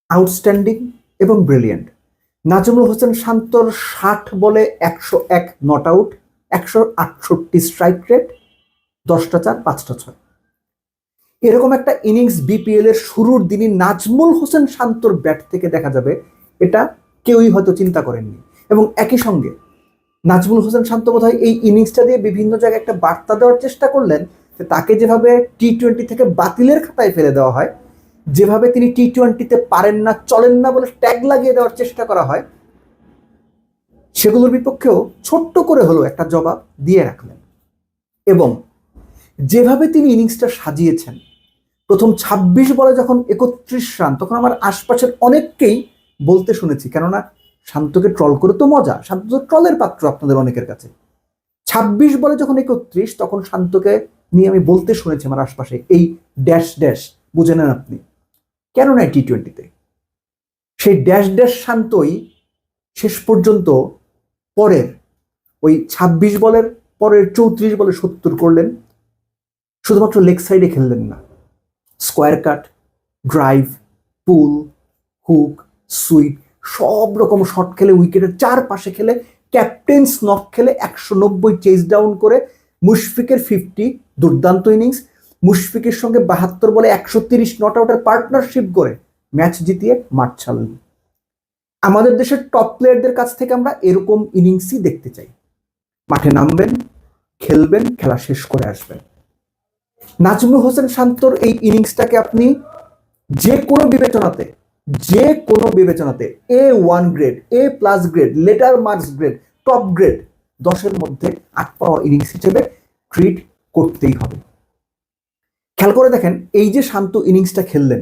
Outstanding এবং brilliant. Nazmul Hossain শান্তর 60 বলে 101 নট আউট, 168 স্ট্রাইক রেট, 10টা 4, 5টা 6। এরকম একটা ইনিংস বিপিএল এর শুরুর দিনই নাজমুল হোসেন শান্তর ব্যাট থেকে দেখা যাবে, এটা কেউই হয়তো চিন্তা করেননি। এবং একই সঙ্গে নাজমুল হোসেন শান্ত বোধহয় এই ইনিংসটা দিয়ে বিভিন্ন জায়গায় একটা বার্তা দেওয়ার চেষ্টা করলেন যে তাকে যেভাবে টি-20 থেকে বাতিলের খাতায় ফেলে দেওয়া হয়, যেভাবে তিনি টি-20তে পারেন না চলেন না বলে ট্যাগ লাগিয়ে দেওয়ার চেষ্টা করা হয়, সেগুলোর বিপক্ষেও ছোট্ট করে হলো একটা জবাব দিয়ে রাখলেন। এবং যেভাবে তিনি ইনিংসটা সাজিয়েছেন, প্রথম 26 বলে যখন 31 রান, তখন আমার আশপাশের অনেককেই বলতে শুনেছি, কেননা শান্তকে ট্রল করে তো মজা, শান্ত তো ট্রলের পাত্র আপনাদের অনেকের কাছে। 26 বলে যখন 31, তখন শান্তকে নিয়ে আমি বলতে শুনেছি আমার আশপাশে, এই ড্যাশ ড্যাশ বুঝে নেন আপনি, কেন নাই টি-20তে। সেই ড্যাশ ড্যাশ শান্তই শেষ পর্যন্ত পরের ওই 26 বলের পরের 34 বলে 70 করলেন। শুধুমাত্র লেগ সাইডে খেললেন না, স্কোয়ার কাট, ড্রাইভ, পুল, হুক, সুইপ, সব রকম শট খেলে, উইকেটের চারপাশে খেলে, ক্যাপ্টেন্স নক খেলে, 190 চেজ ডাউন করে, মুশফিকের 50 দুর্দান্ত ইনিংস, মুশফিকের সঙ্গে 72 বলে 130 নট আউটের পার্টনারশিপ করে ম্যাচ জিতিয়ে মাঠ ছাড়লেন। আমাদের দেশের টপ প্লেয়ারদের কাছ থেকে আমরা এরকম ইনিংসই দেখতে চাই। মাঠে নামবেন, খেলবেন, খেলা শেষ করে আসবেন। নাজমুল হোসেন শান্তর এই ইনিংসটাকে আপনি যে কোনো বিবেচনাতে A1 grade, A+ grade, letter marks grade, top grade 10-এর মধ্যে 8 পাওয়া ইনিংস হিসেবে ট্রিট করতেই হবে। খেয়াল করে দেখেন, এই যে শান্ত ইনিংসটা খেললেন,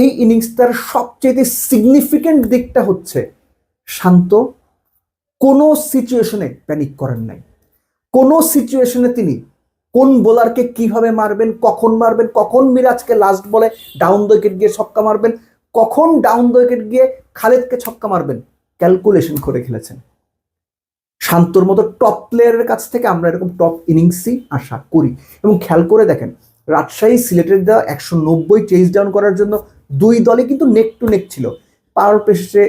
এই ইনিংসটার সবচেয়ে সিগনিফিকেন্ট দিকটা হচ্ছে শান্ত কোনো সিচুয়েশনে প্যানিক করেন নাই। কোনো সিচুয়েশনে তিনি কোন বোলারকে কিভাবে মারবেন, কখন মিরাজকে লাস্ট বলে ডাউন দ্য উইকেট গিয়ে ছক্কা মারবেন, কখন ডাউন দ্য উইকেট গিয়ে খালেদকে ছক্কা মারবেন, ক্যালকুলেশন করে খেলেছেন। শান্তর মতো টপ প্লেয়ারের কাছ থেকে আমরা এরকম টপ ইনিংসই আশা করি। এবং খেয়াল করে দেখেন, রাজশাহী সিলেটের দেওয়া 190 চেজ ডাউন করার জন্য দুই দলে কিন্তু নেক টু নেক ছিল। পাওয়ার প্লে শেষে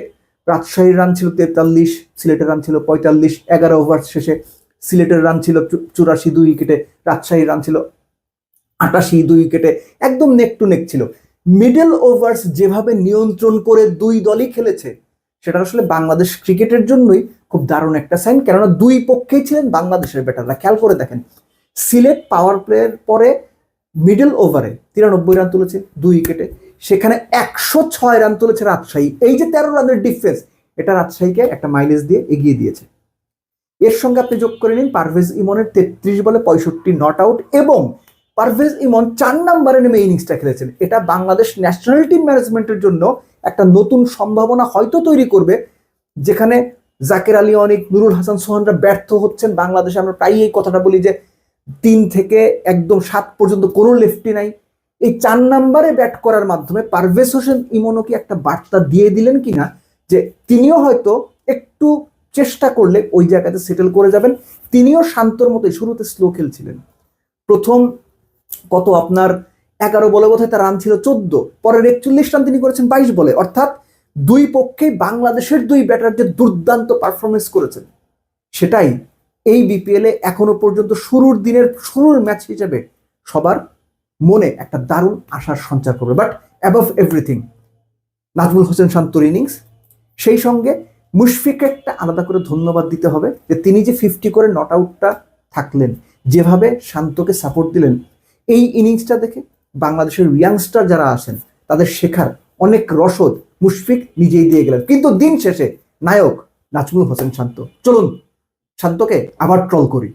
রাজশাহীর রান ছিল 43, সিলেটের রান ছিল 45। 11 ওভার শেষে সিলেটের রান ছিল 84 2 উইকেটে, রাজশাহীর রান ছিল 88 2 উইকেটে, একদম নেক টু নেক ছিল। মিডল ওভার্স যেভাবে নিয়ন্ত্রণ করে দুই দলই খেলেছে, সেটা আসলে বাংলাদেশ ক্রিকেটের জন্যই খুব দারুণ একটা সাইন, কেননা দুই পক্ষেই ছিলেন বাংলাদেশের ব্যাটাররা। খেয়াল করে দেখেন, সিলেট পাওয়ার প্লের পরে মিডল ওভারে 93 রান তুলেছে 2 উইকেটে, সেখানে 106 রান তুলেছে রাজশাহী। এই যে 13 রানের ডিফারেন্স, এটা রাজশাহীকে একটা মাইলেজ দিয়ে এগিয়ে দিয়েছে। এর সঙ্গে আপনি যোগ করে নিন পারভেজ ইমনের 33 বলে 65 নট আউট, এবং পারভেজ ইমন 4 নম্বরে নেমে ইনিংসটা খেলেছেন। এটা বাংলাদেশ ন্যাশনাল টিম ম্যানেজমেন্টের জন্য একটা নতুন সম্ভাবনা হয়তো তৈরি করবে, যেখানে জাকের আলী অনিক, নুরুল হাসান সোহানরা ব্যর্থ হচ্ছেন। বাংলাদেশে আমরা প্রায়ই এই কথাটা বলি যে 3 থেকে একদম 7 পর্যন্ত কোনো লেফটি নাই। এই 4 নম্বরে ব্যাট করার মাধ্যমে পারভেজ হোসেন ইমনও কি একটা বার্তা দিয়ে দিলেন কিনা, যে তিনিও হয়তো একটু চেষ্টা করলে ওই জায়গাতে সেটেল করে যাবেন। তিনিও শান্তর মতোই শুরুতে স্লো খেলছিলেন। প্রথম কত আপনার 11 বলে বোধহয় তার রান ছিল 14, পরের 41 রান তিনি করেছেন 22 বলে। অর্থাৎ দুই পক্ষেই বাংলাদেশের দুই ব্যাটার যে দুর্দান্ত পারফরমেন্স করেছেন, সেটাই এই বিপিএলে এখনো পর্যন্ত শুরুর ম্যাচ হিসেবে সবার মনে একটা দারুণ আশার সঞ্চার করবে। But above everything Nazmul Hossain শান্তর ইনিংস, সেই সঙ্গে মুশফিককে একটা আলাদা করে ধন্যবাদ দিতে হবে যে তিনি যে 50 করে নট আউটটা থাকলেন, যেভাবে শান্তকে সাপোর্ট দিলেন, এই ইনিংসটা দেখে বাংলাদেশের ইয়াংস্টার যারা আছেন তাদের শেখার অনেক রসদ মুশফিক নিজেই দিয়ে গেলেন। কিন্তু দিন শেষে নায়ক নাজমুল হোসেন শান্ত। চলুন শান্তকে আবার ট্রল করি।